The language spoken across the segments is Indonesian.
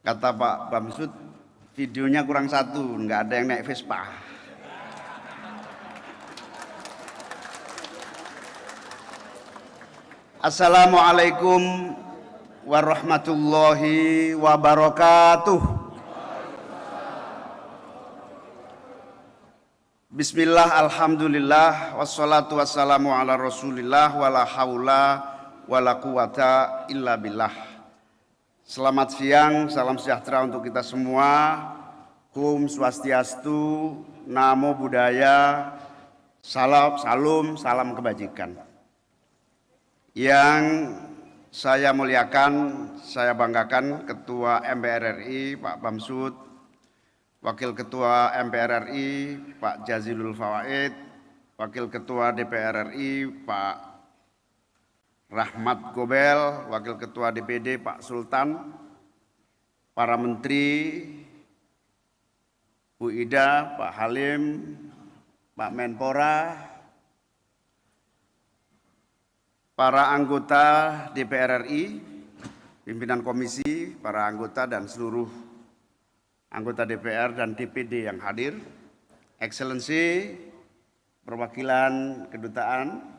Kata Pak Bamsud, videonya kurang satu, nggak ada yang naik Vespa. Assalamualaikum warahmatullahi wabarakatuh. Bismillah, alhamdulillah, wassalatu wassalamu ala rasulillah, wala haula wala quwata illa billah. Selamat siang, salam sejahtera untuk kita semua. Om Swastiastu, Namo Buddhaya, salam kebajikan. Yang saya muliakan, saya banggakan Ketua MPR RI Pak Bamsud, Wakil Ketua MPR RI Pak Jazilul Fawaid, Wakil Ketua DPR RI Pak Rahmat Gobel, Wakil Ketua DPD Pak Sultan, para Menteri, Bu Ida, Pak Halim, Pak Menpora, para anggota DPR RI, pimpinan komisi, para anggota dan seluruh anggota DPR dan DPD yang hadir, Excellency, perwakilan kedutaan.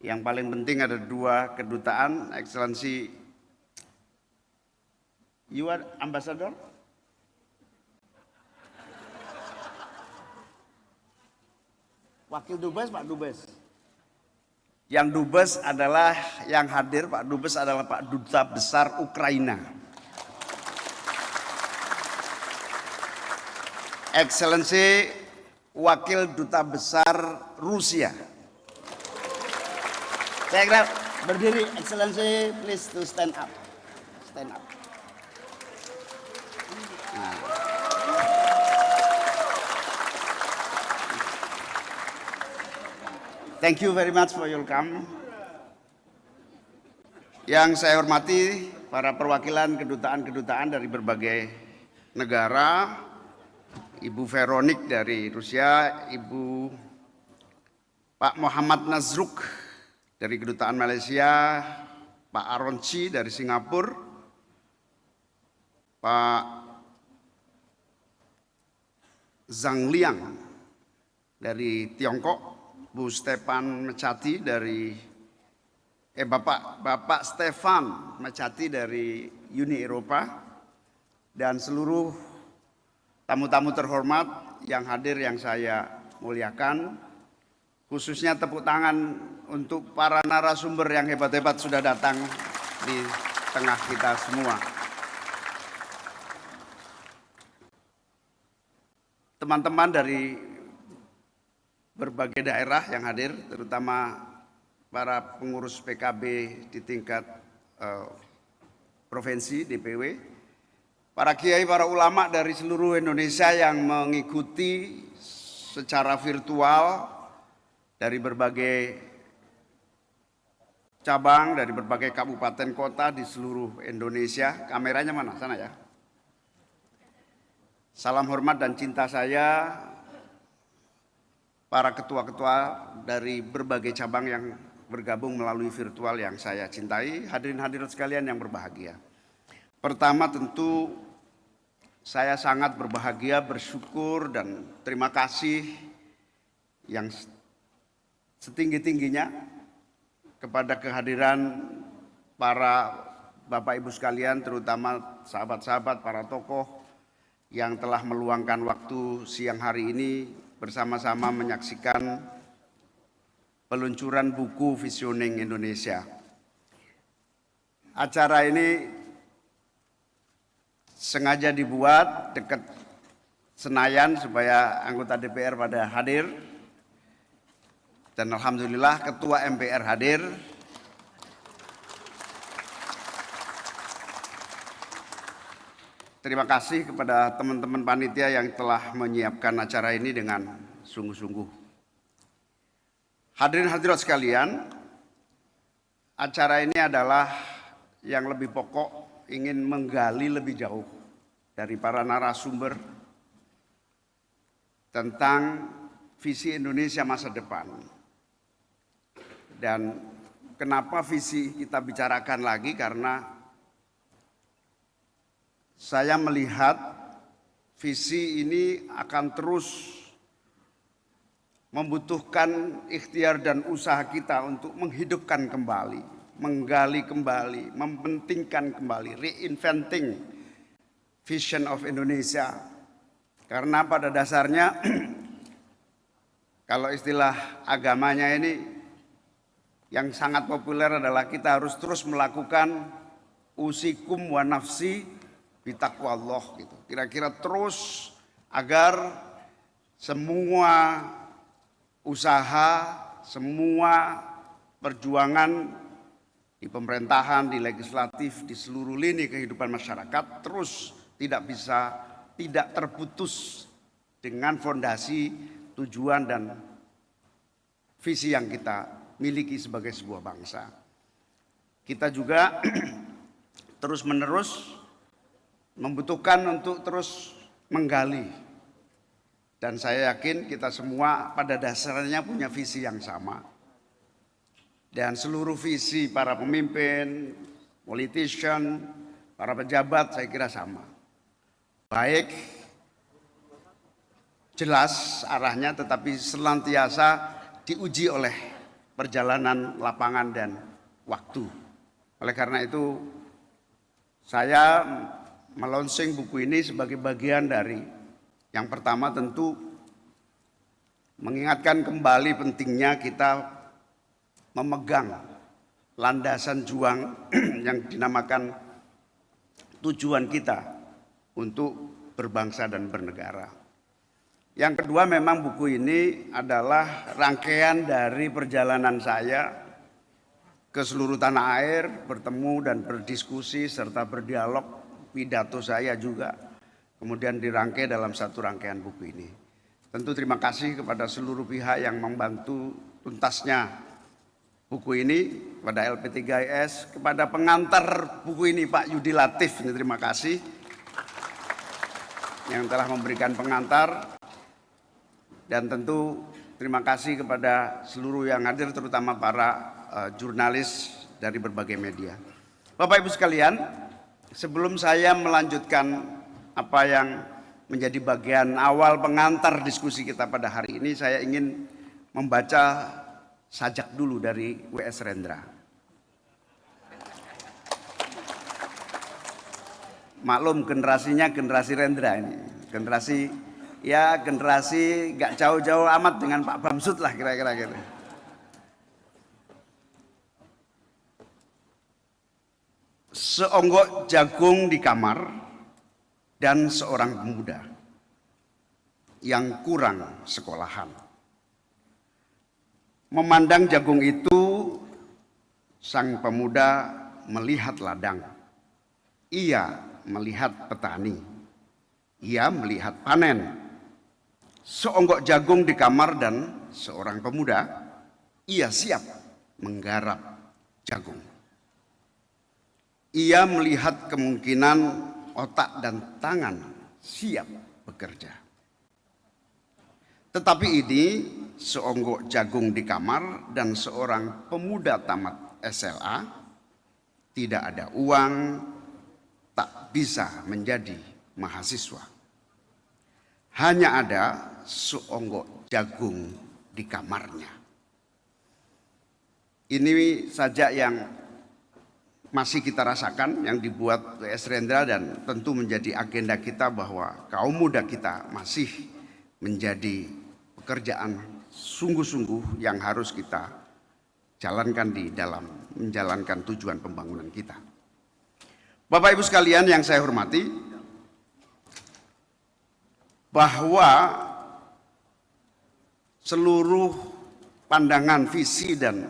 Yang paling penting ada dua kedutaan, Excellency, you are ambassador? Wakil Dubes, Pak Dubes. Yang Dubes adalah, yang hadir Pak Dubes adalah Pak Duta Besar Ukraina. Excellency, Wakil Duta Besar Rusia. Saya kira berdiri, Excellency, please to stand up. Stand up. Nah. Thank you very much for your come. Yang saya hormati para perwakilan kedutaan-kedutaan dari berbagai negara, Ibu Veronik dari Rusia, Ibu Pak Muhammad Nazruk dari Kedutaan Malaysia, Pak Aronci dari Singapura, Pak Zhang Liang dari Tiongkok, Bu Stefan Mechati dari Bapak Stefan Mechati dari Uni Eropa, dan seluruh tamu-tamu terhormat yang hadir yang saya muliakan. Khususnya tepuk tangan untuk para narasumber yang hebat-hebat sudah datang di tengah kita semua. Teman-teman dari berbagai daerah yang hadir, terutama para pengurus PKB di tingkat provinsi, DPW, para kiai, para ulama dari seluruh Indonesia yang mengikuti secara virtual dari berbagai cabang, dari berbagai kabupaten kota di seluruh Indonesia. Kameranya mana? Sana ya. Salam hormat dan cinta saya, para ketua-ketua dari berbagai cabang yang bergabung melalui virtual yang saya cintai, hadirin-hadirat sekalian yang berbahagia. Pertama tentu saya sangat berbahagia, bersyukur dan terima kasih yang setinggi-tingginya kepada kehadiran para Bapak Ibu sekalian, terutama sahabat-sahabat, para tokoh yang telah meluangkan waktu siang hari ini bersama-sama menyaksikan peluncuran buku Visioning Indonesia. Acara ini sengaja dibuat dekat Senayan supaya anggota DPR pada hadir. Dan alhamdulillah Ketua MPR hadir. Terima kasih kepada teman-teman panitia yang telah menyiapkan acara ini dengan sungguh-sungguh. Hadirin hadirat sekalian, acara ini adalah yang lebih pokok, ingin menggali lebih jauh dari para narasumber tentang visi Indonesia masa depan. Dan kenapa visi kita bicarakan lagi, karena saya melihat visi ini akan terus membutuhkan ikhtiar dan usaha kita untuk menghidupkan kembali, menggali kembali, mementingkan kembali, reinventing vision of Indonesia. Karena pada dasarnya kalau istilah agamanya ini yang sangat populer adalah kita harus terus melakukan usikum wa nafsi bitaqwallah gitu. Kira-kira terus agar semua usaha, semua perjuangan di pemerintahan, di legislatif, di seluruh lini kehidupan masyarakat terus tidak terputus dengan fondasi tujuan dan visi yang kita miliki sebagai sebuah bangsa. Kita juga terus-menerus membutuhkan untuk terus menggali. Dan saya yakin kita semua pada dasarnya punya visi yang sama. Dan seluruh visi para pemimpin, politician, para pejabat saya kira sama. Baik, jelas arahnya tetapi senantiasa diuji oleh perjalanan lapangan dan waktu. Oleh karena itu saya melonsing buku ini sebagai bagian dari yang pertama tentu mengingatkan kembali pentingnya kita memegang landasan juang yang dinamakan tujuan kita untuk berbangsa dan bernegara. Yang kedua memang buku ini adalah rangkaian dari perjalanan saya ke seluruh tanah air, bertemu dan berdiskusi serta berdialog, pidato saya juga. Kemudian dirangkai dalam satu rangkaian buku ini. Tentu terima kasih kepada seluruh pihak yang membantu tuntasnya buku ini, kepada LP3IS, kepada pengantar buku ini Pak Yudi Latif, ini terima kasih yang telah memberikan pengantar. Dan tentu terima kasih kepada seluruh yang hadir, terutama para jurnalis dari berbagai media. Bapak Ibu sekalian, sebelum saya melanjutkan apa yang menjadi bagian awal pengantar diskusi kita pada hari ini, saya ingin membaca sajak dulu dari W.S. Rendra. Maklum generasinya generasi Rendra ini, generasi gak jauh-jauh amat dengan Pak Bamsud lah kira-kira gitu. Seonggok jagung di kamar dan seorang pemuda yang kurang sekolahan. Memandang jagung itu, sang pemuda melihat ladang. Ia melihat petani. Ia melihat panen. Seonggok jagung di kamar dan seorang pemuda, ia siap menggarap jagung. Ia melihat kemungkinan otak dan tangan siap bekerja. Tetapi ini seonggok jagung di kamar dan seorang pemuda tamat SLA, tidak ada uang, tak bisa menjadi mahasiswa. Hanya ada seonggok jagung di kamarnya. Ini saja yang masih kita rasakan, yang dibuat W.S. Rendra, dan tentu menjadi agenda kita bahwa kaum muda kita masih menjadi pekerjaan sungguh-sungguh yang harus kita jalankan di dalam menjalankan tujuan pembangunan kita. Bapak Ibu sekalian yang saya hormati, bahwa seluruh pandangan, visi dan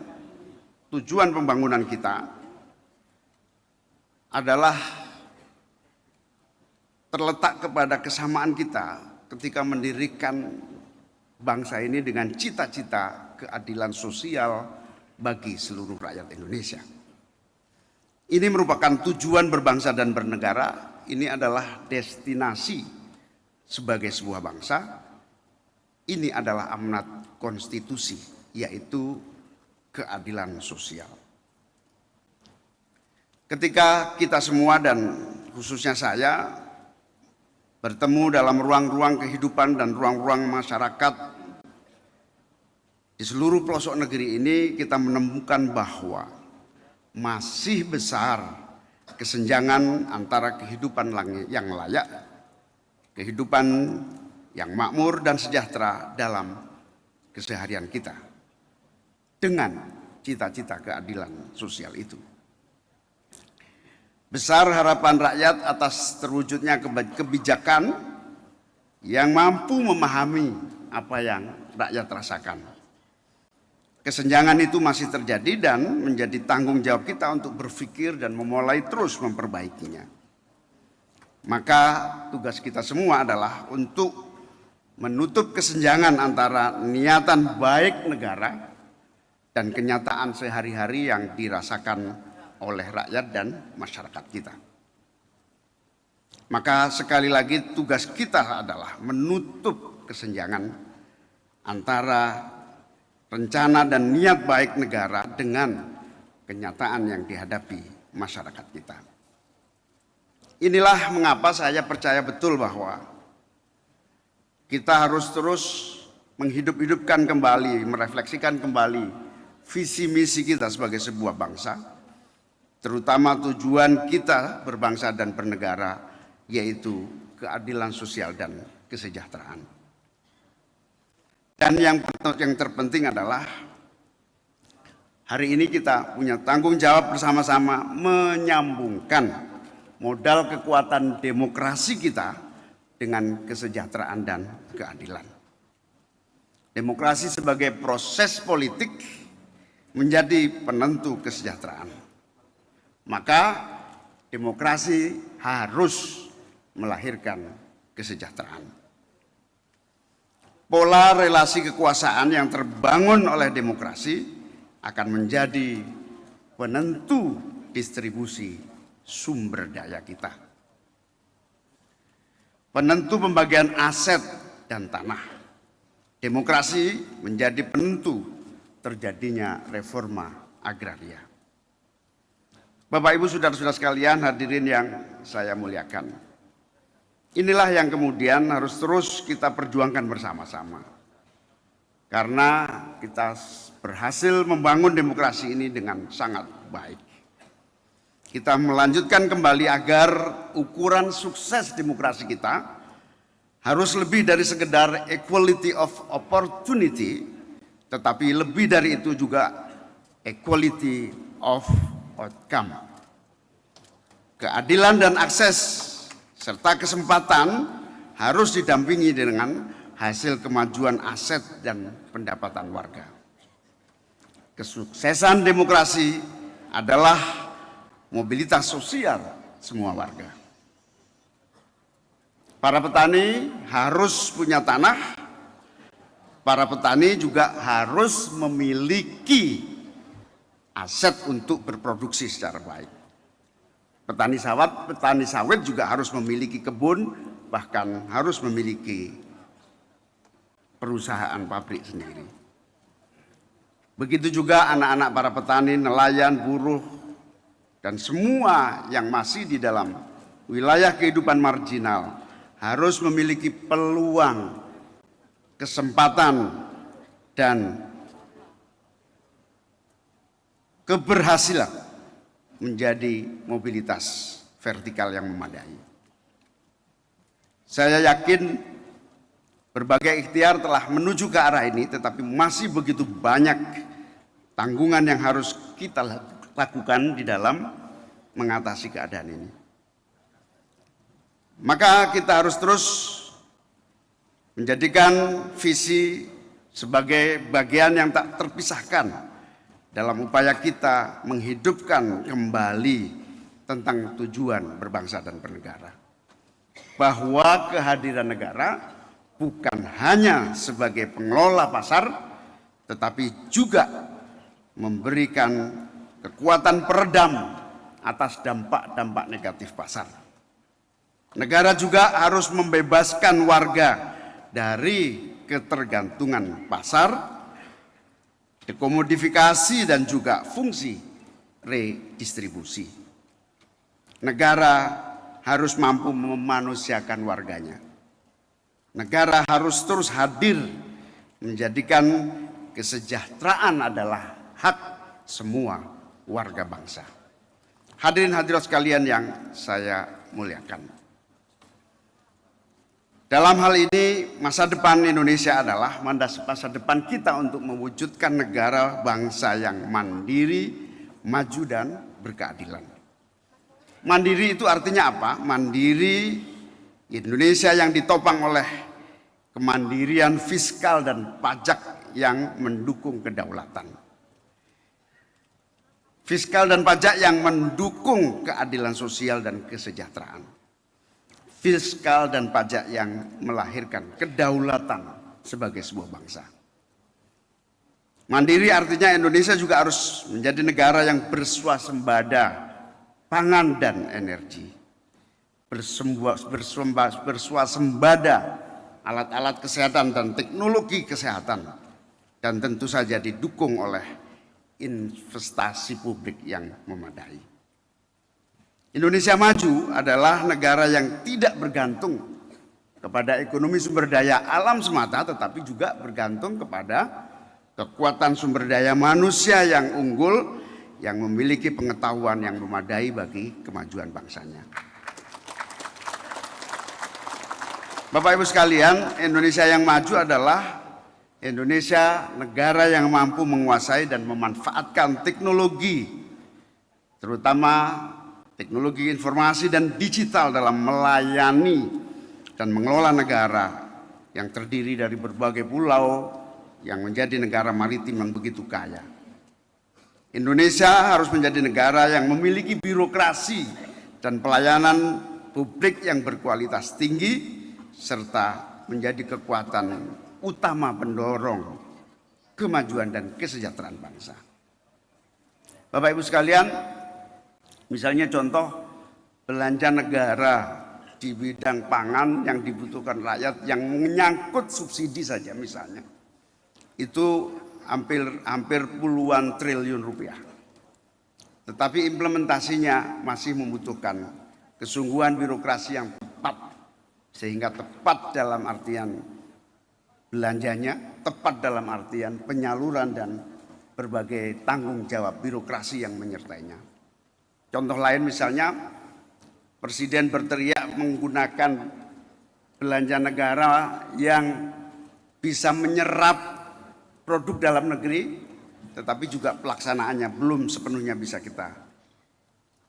tujuan pembangunan kita adalah terletak kepada kesamaan kita ketika mendirikan bangsa ini dengan cita-cita keadilan sosial bagi seluruh rakyat Indonesia. Ini merupakan tujuan berbangsa dan bernegara, ini adalah destinasi sebagai sebuah bangsa, ini adalah amanat konstitusi, yaitu keadilan sosial. Ketika kita semua dan khususnya saya bertemu dalam ruang-ruang kehidupan dan ruang-ruang masyarakat di seluruh pelosok negeri ini, kita menemukan bahwa masih besar kesenjangan antara kehidupan yang layak, kehidupan yang makmur dan sejahtera dalam keseharian kita dengan cita-cita keadilan sosial itu. Besar harapan rakyat atas terwujudnya kebijakan yang mampu memahami apa yang rakyat rasakan. Kesenjangan itu masih terjadi dan menjadi tanggung jawab kita untuk berpikir dan memulai terus memperbaikinya. Maka tugas kita semua adalah untuk menutup kesenjangan antara niatan baik negara dan kenyataan sehari-hari yang dirasakan oleh rakyat dan masyarakat kita. Maka sekali lagi tugas kita adalah menutup kesenjangan antara rencana dan niat baik negara dengan kenyataan yang dihadapi masyarakat kita. Inilah mengapa saya percaya betul bahwa kita harus terus menghidup-hidupkan kembali, merefleksikan kembali visi misi kita sebagai sebuah bangsa, terutama tujuan kita berbangsa dan bernegara, yaitu keadilan sosial dan kesejahteraan. Dan yang terpenting adalah hari ini kita punya tanggung jawab bersama-sama menyambungkan modal kekuatan demokrasi kita dengan kesejahteraan dan keadilan. Demokrasi sebagai proses politik menjadi penentu kesejahteraan. Maka demokrasi harus melahirkan kesejahteraan. Pola relasi kekuasaan yang terbangun oleh demokrasi akan menjadi penentu distribusi sumber daya kita, penentu pembagian aset dan tanah. Demokrasi menjadi penentu terjadinya reforma agraria. Bapak, Ibu, saudara-saudara sekalian, hadirin yang saya muliakan. Inilah yang kemudian harus terus kita perjuangkan bersama-sama. Karena kita berhasil membangun demokrasi ini dengan sangat baik. Kita melanjutkan kembali agar ukuran sukses demokrasi kita harus lebih dari sekedar equality of opportunity, tetapi lebih dari itu juga equality of outcome. Keadilan dan akses serta kesempatan harus didampingi dengan hasil kemajuan aset dan pendapatan warga. Kesuksesan demokrasi adalah mobilitas sosial semua warga. Para petani harus punya tanah, para petani juga harus memiliki aset untuk berproduksi secara baik. Petani sawit juga harus memiliki kebun, bahkan harus memiliki perusahaan pabrik sendiri. Begitu juga anak-anak para petani, nelayan, buruh, dan semua yang masih di dalam wilayah kehidupan marginal harus memiliki peluang, kesempatan, dan keberhasilan menjadi mobilitas vertikal yang memadai. Saya yakin berbagai ikhtiar telah menuju ke arah ini, tetapi masih begitu banyak tanggungan yang harus kita lakukan di dalam mengatasi keadaan ini. Maka kita harus terus menjadikan visi sebagai bagian yang tak terpisahkan dalam upaya kita menghidupkan kembali tentang tujuan berbangsa dan bernegara. Bahwa kehadiran negara bukan hanya sebagai pengelola pasar, tetapi juga memberikan kekuatan peredam atas dampak-dampak negatif pasar. Negara juga harus membebaskan warga dari ketergantungan pasar, dekomodifikasi, dan juga fungsi redistribusi. Negara harus mampu memanusiakan warganya. Negara harus terus hadir menjadikan kesejahteraan adalah hak semua warga bangsa. Hadirin hadirat sekalian yang saya muliakan. Dalam hal ini masa depan Indonesia adalah masa depan kita untuk mewujudkan negara bangsa yang mandiri, maju dan berkeadilan. Mandiri itu artinya apa? Mandiri Indonesia yang ditopang oleh kemandirian fiskal dan pajak yang mendukung kedaulatan. Fiskal dan pajak yang mendukung keadilan sosial dan kesejahteraan. Fiskal dan pajak yang melahirkan kedaulatan sebagai sebuah bangsa. Mandiri artinya Indonesia juga harus menjadi negara yang berswasembada pangan dan energi. Berswasembada alat-alat kesehatan dan teknologi kesehatan, dan tentu saja didukung oleh investasi publik yang memadai. Indonesia maju adalah negara yang tidak bergantung kepada ekonomi sumber daya alam semata, tetapi juga bergantung kepada kekuatan sumber daya manusia yang unggul, yang memiliki pengetahuan yang memadai bagi kemajuan bangsanya. Bapak Ibu sekalian, Indonesia yang maju adalah Indonesia negara yang mampu menguasai dan memanfaatkan teknologi, terutama teknologi informasi dan digital dalam melayani dan mengelola negara yang terdiri dari berbagai pulau yang menjadi negara maritim yang begitu kaya. Indonesia harus menjadi negara yang memiliki birokrasi dan pelayanan publik yang berkualitas tinggi, serta menjadi kekuatan utama pendorong kemajuan dan kesejahteraan bangsa. Bapak Ibu sekalian, misalnya contoh belanja negara di bidang pangan yang dibutuhkan rakyat yang menyangkut subsidi saja misalnya, itu hampir puluhan triliun rupiah. Tetapi implementasinya masih membutuhkan kesungguhan birokrasi yang tepat, sehingga tepat dalam artian belanjanya, tepat dalam artian penyaluran dan berbagai tanggung jawab birokrasi yang menyertainya. Contoh lain misalnya, Presiden berteriak menggunakan belanja negara yang bisa menyerap produk dalam negeri, tetapi juga pelaksanaannya belum sepenuhnya bisa kita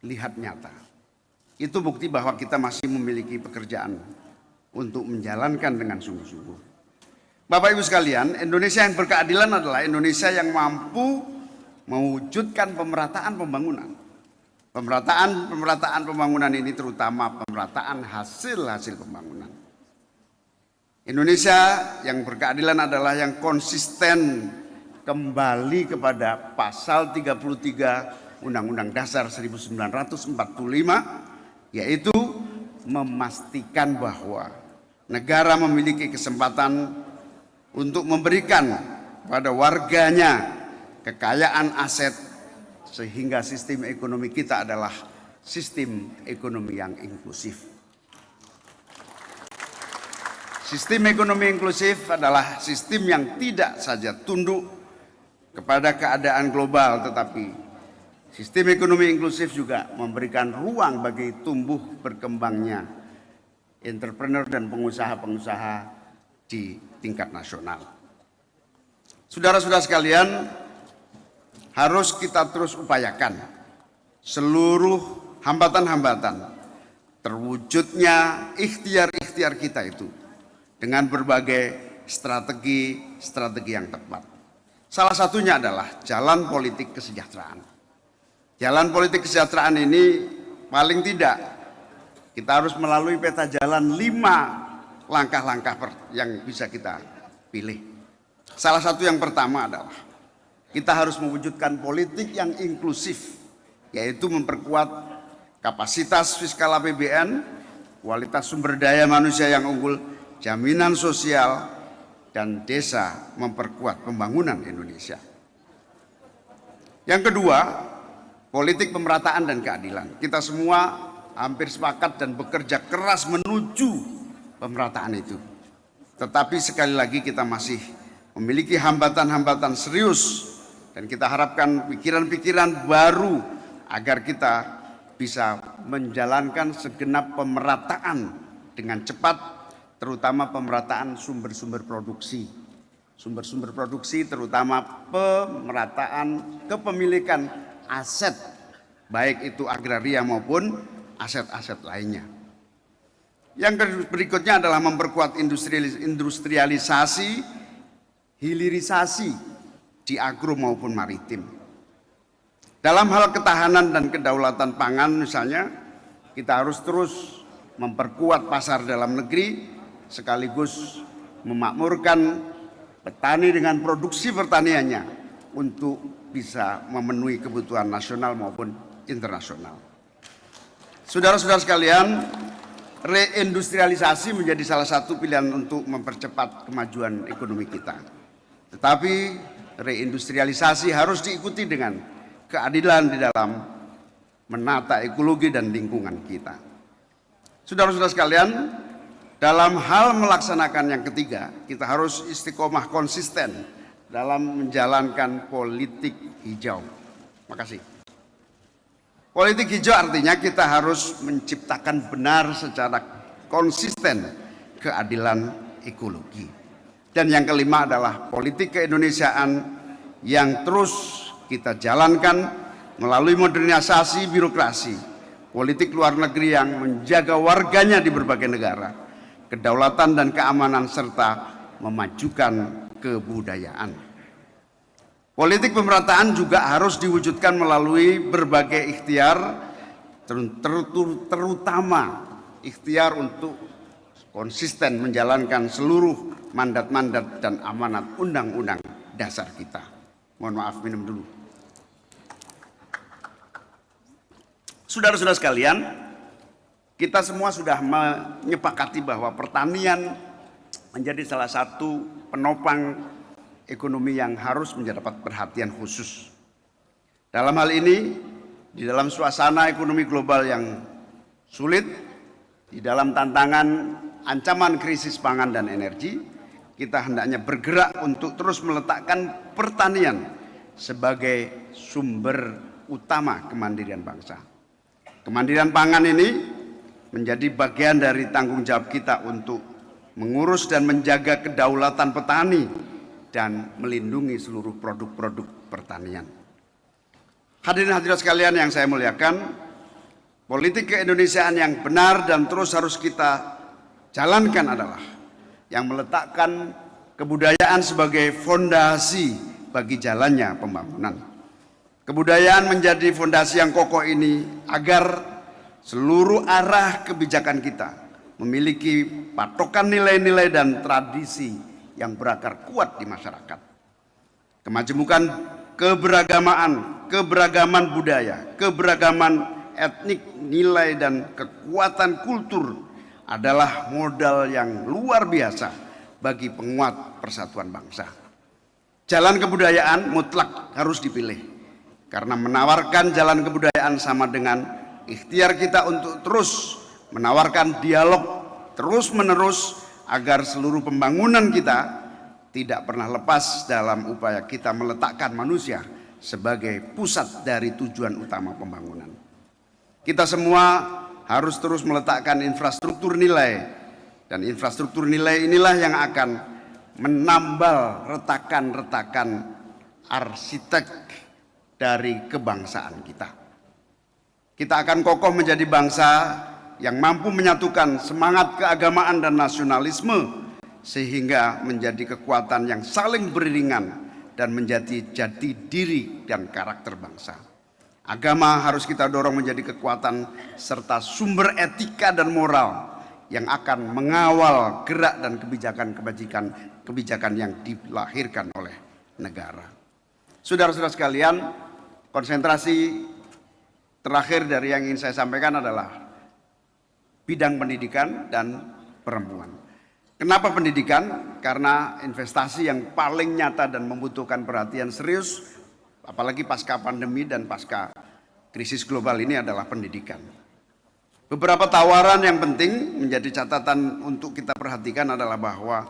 lihat nyata. Itu bukti bahwa kita masih memiliki pekerjaan untuk menjalankan dengan sungguh-sungguh. Bapak Ibu sekalian, Indonesia yang berkeadilan adalah Indonesia yang mampu mewujudkan pemerataan pembangunan. Pemerataan pembangunan ini terutama pemerataan hasil pembangunan. Indonesia yang berkeadilan adalah yang konsisten kembali kepada pasal 33 Undang-Undang Dasar 1945, yaitu memastikan bahwa negara memiliki kesempatan untuk memberikan pada warganya kekayaan aset, sehingga sistem ekonomi kita adalah sistem ekonomi yang inklusif. Sistem ekonomi inklusif adalah sistem yang tidak saja tunduk kepada keadaan global, tetapi sistem ekonomi inklusif juga memberikan ruang bagi tumbuh berkembangnya entrepreneur dan pengusaha-pengusaha di tingkat nasional. Saudara-saudara sekalian, harus kita terus upayakan seluruh hambatan-hambatan terwujudnya ikhtiar-ikhtiar kita itu dengan berbagai strategi yang tepat. Salah satunya adalah jalan politik kesejahteraan. Jalan politik kesejahteraan ini paling tidak kita harus melalui peta jalan 5 langkah-langkah yang bisa kita pilih. Salah satu yang pertama adalah kita harus mewujudkan politik yang inklusif, yaitu memperkuat kapasitas fiskal APBN, kualitas sumber daya manusia yang unggul, jaminan sosial, dan desa, memperkuat pembangunan Indonesia. Yang kedua, politik pemerataan dan keadilan. Kita semua hampir sepakat dan bekerja keras menuju pemerataan itu. Tetapi sekali lagi kita masih memiliki hambatan-hambatan serius dan kita harapkan pikiran-pikiran baru agar kita bisa menjalankan segenap pemerataan dengan cepat, terutama pemerataan sumber-sumber produksi. Sumber-sumber produksi terutama pemerataan kepemilikan aset, baik itu agraria maupun aset-aset lainnya. Yang berikutnya adalah memperkuat industrialisasi, hilirisasi di agro maupun maritim. Dalam hal ketahanan dan kedaulatan pangan misalnya, kita harus terus memperkuat pasar dalam negeri sekaligus memakmurkan petani dengan produksi pertaniannya untuk bisa memenuhi kebutuhan nasional maupun internasional. Saudara-saudara sekalian, reindustrialisasi menjadi salah satu pilihan untuk mempercepat kemajuan ekonomi kita. Tetapi reindustrialisasi harus diikuti dengan keadilan di dalam menata ekologi dan lingkungan kita. Saudara-saudara sekalian, dalam hal melaksanakan yang ketiga, kita harus istiqomah konsisten dalam menjalankan politik hijau. Makasih. Politik hijau artinya kita harus menciptakan benar secara konsisten keadilan ekologi. Dan yang kelima adalah politik keindonesiaan yang terus kita jalankan melalui modernisasi birokrasi, politik luar negeri yang menjaga warganya di berbagai negara, kedaulatan dan keamanan serta memajukan kebudayaan. Politik pemerataan juga harus diwujudkan melalui berbagai ikhtiar, terutama ikhtiar untuk konsisten menjalankan seluruh mandat-mandat dan amanat undang-undang dasar kita. Mohon maaf, minum dulu. Saudara-saudara sekalian, kita semua sudah menyepakati bahwa pertanian menjadi salah satu penopang ekonomi yang harus mendapat perhatian khusus. Dalam hal ini, di dalam suasana ekonomi global yang sulit, di dalam tantangan ancaman krisis pangan dan energi, kita hendaknya bergerak untuk terus meletakkan pertanian sebagai sumber utama kemandirian bangsa. Kemandirian pangan ini menjadi bagian dari tanggung jawab kita untuk mengurus dan menjaga kedaulatan petani dan melindungi seluruh produk-produk pertanian. Hadirin hadirat sekalian yang saya muliakan, politik keindonesiaan yang benar dan terus harus kita jalankan adalah yang meletakkan kebudayaan sebagai fondasi bagi jalannya pembangunan. Kebudayaan menjadi fondasi yang kokoh ini agar seluruh arah kebijakan kita memiliki patokan nilai-nilai dan tradisi yang berakar kuat di masyarakat. Kemajemukan keberagaman budaya, keberagaman etnik, nilai dan kekuatan kultur adalah modal yang luar biasa bagi penguat persatuan bangsa. Jalan kebudayaan mutlak harus dipilih, karena menawarkan jalan kebudayaan sama dengan ikhtiar kita untuk terus menawarkan dialog terus-menerus agar seluruh pembangunan kita tidak pernah lepas dalam upaya kita meletakkan manusia sebagai pusat dari tujuan utama pembangunan. Kita semua harus terus meletakkan infrastruktur nilai, dan infrastruktur nilai inilah yang akan menambal retakan-retakan arsitek dari kebangsaan kita. Kita akan kokoh menjadi bangsa yang mampu menyatukan semangat keagamaan dan nasionalisme sehingga menjadi kekuatan yang saling beriringan dan menjadi jati diri dan karakter bangsa. Agama harus kita dorong menjadi kekuatan serta sumber etika dan moral yang akan mengawal gerak dan kebijakan yang dilahirkan oleh negara. Saudara-saudara sekalian, konsentrasi terakhir dari yang ingin saya sampaikan adalah bidang pendidikan dan perempuan. Kenapa pendidikan? Karena investasi yang paling nyata dan membutuhkan perhatian serius, apalagi pasca pandemi dan pasca krisis global ini adalah pendidikan. Beberapa tawaran yang penting menjadi catatan untuk kita perhatikan adalah bahwa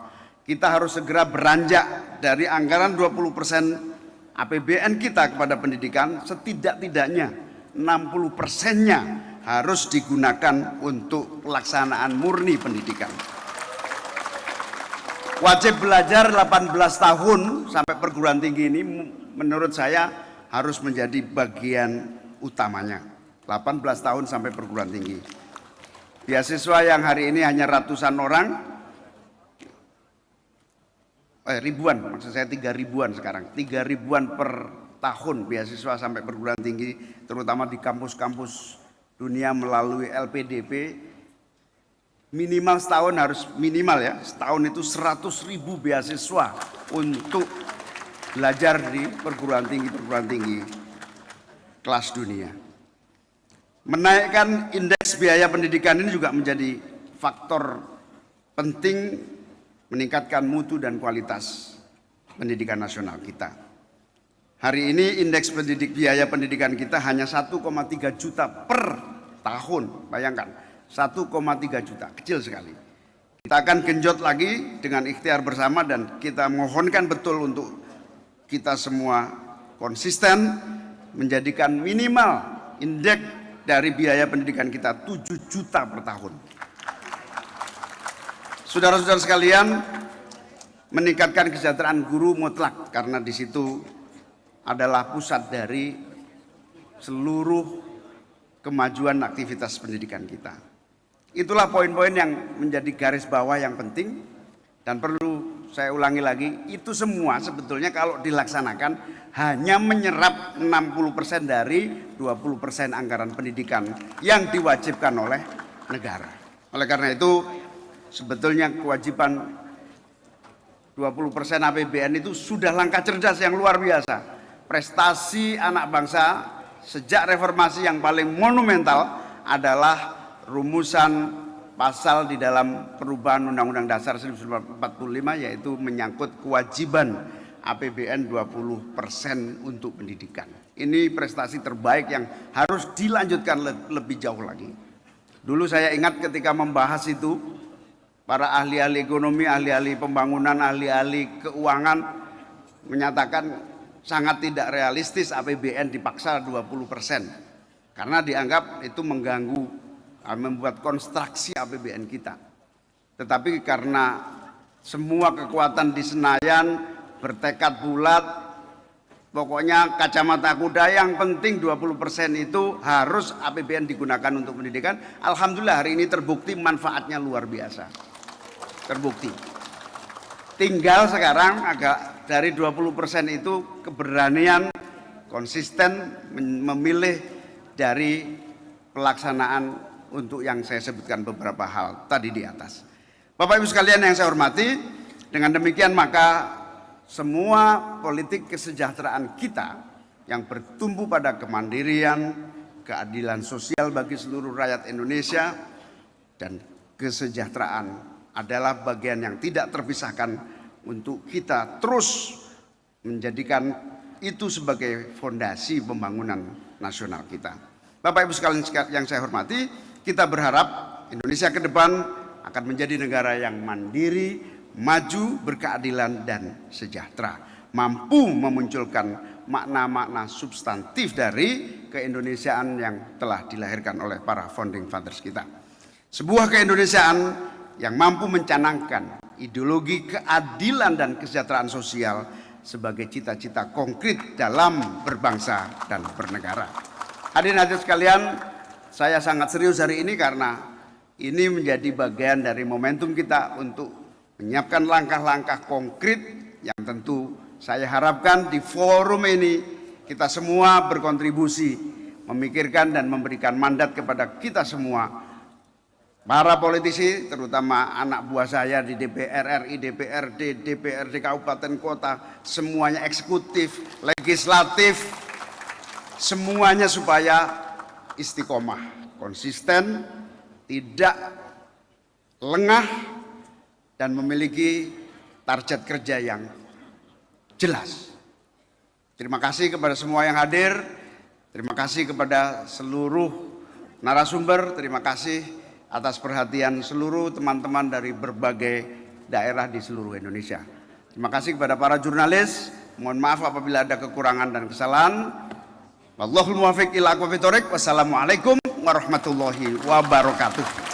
kita harus segera beranjak dari anggaran 20% APBN kita kepada pendidikan, setidak-tidaknya 60%-nya harus digunakan untuk pelaksanaan murni pendidikan. Wajib belajar 18 tahun sampai perguruan tinggi ini menurut saya harus menjadi bagian utamanya. 18 tahun sampai perguruan tinggi. Beasiswa yang hari ini hanya ratusan orang, ribuan, maksud saya 3.000-an sekarang. 3.000-an per tahun beasiswa sampai perguruan tinggi, terutama di kampus-kampus dunia melalui LPDP. Minimal setahun harus minimal ya, setahun itu 100.000 beasiswa untuk belajar di perguruan tinggi kelas dunia. Menaikkan indeks biaya pendidikan ini juga menjadi faktor penting meningkatkan mutu dan kualitas pendidikan nasional kita. Hari ini indeks biaya pendidikan kita hanya 1,3 juta per tahun, bayangkan 1,3 juta, kecil sekali. Kita akan genjot lagi dengan ikhtiar bersama dan kita mohonkan betul untuk kita semua konsisten menjadikan minimal indeks dari biaya pendidikan kita 7 juta per tahun. Saudara-saudara sekalian, meningkatkan kesejahteraan guru mutlak karena di situ adalah pusat dari seluruh kemajuan aktivitas pendidikan kita. Itulah poin-poin yang menjadi garis bawah yang penting dan perlu saya ulangi lagi, itu semua sebetulnya kalau dilaksanakan hanya menyerap 60% dari 20% anggaran pendidikan yang diwajibkan oleh negara. Oleh karena itu sebetulnya kewajiban 20% APBN itu sudah langkah cerdas yang luar biasa. Prestasi anak bangsa sejak reformasi yang paling monumental adalah rumusan pasal di dalam perubahan Undang-Undang Dasar 1945 yaitu menyangkut kewajiban APBN 20% untuk pendidikan. Ini prestasi terbaik yang harus dilanjutkan lebih jauh lagi. Dulu saya ingat ketika membahas itu, para ahli-ahli ekonomi, ahli-ahli pembangunan, ahli-ahli keuangan menyatakan sangat tidak realistis APBN dipaksa 20% karena dianggap itu mengganggu, membuat konstruksi APBN kita. Tetapi karena semua kekuatan di Senayan bertekad bulat, pokoknya kacamata kuda yang penting 20% itu harus APBN digunakan untuk pendidikan. Alhamdulillah hari ini terbukti manfaatnya luar biasa. Terbukti. Tinggal sekarang agak dari 20% itu keberanian konsisten memilih dari pelaksanaan untuk yang saya sebutkan beberapa hal tadi di atas. Bapak Ibu sekalian yang saya hormati, dengan demikian maka semua politik kesejahteraan kita yang bertumbuh pada kemandirian, keadilan sosial bagi seluruh rakyat Indonesia, dan kesejahteraan adalah bagian yang tidak terpisahkan untuk kita terus menjadikan itu sebagai fondasi pembangunan nasional kita. Bapak Ibu sekalian yang saya hormati, kita berharap Indonesia ke depan akan menjadi negara yang mandiri, maju, berkeadilan dan sejahtera, mampu memunculkan makna-makna substantif dari keindonesiaan yang telah dilahirkan oleh para founding fathers kita. Sebuah keindonesiaan yang mampu mencanangkan ideologi keadilan dan kesejahteraan sosial sebagai cita-cita konkret dalam berbangsa dan bernegara. Hadirin hadirat sekalian, saya sangat serius hari ini karena ini menjadi bagian dari momentum kita untuk menyiapkan langkah-langkah konkret yang tentu saya harapkan di forum ini kita semua berkontribusi memikirkan dan memberikan mandat kepada kita semua, para politisi, terutama anak buah saya di DPR RI, DPRD, DPRD Kabupaten Kota, semuanya eksekutif, legislatif, semuanya supaya istiqomah, konsisten, tidak lengah, dan memiliki target kerja yang jelas. Terima kasih kepada semua yang hadir, terima kasih kepada seluruh narasumber, terima kasih atas perhatian seluruh teman-teman dari berbagai daerah di seluruh Indonesia. Terima kasih kepada para jurnalis, mohon maaf apabila ada kekurangan dan kesalahan. Wallahul muwaffiq ila aqwamit thoriq. Wassalamualaikum warahmatullahi wabarakatuh.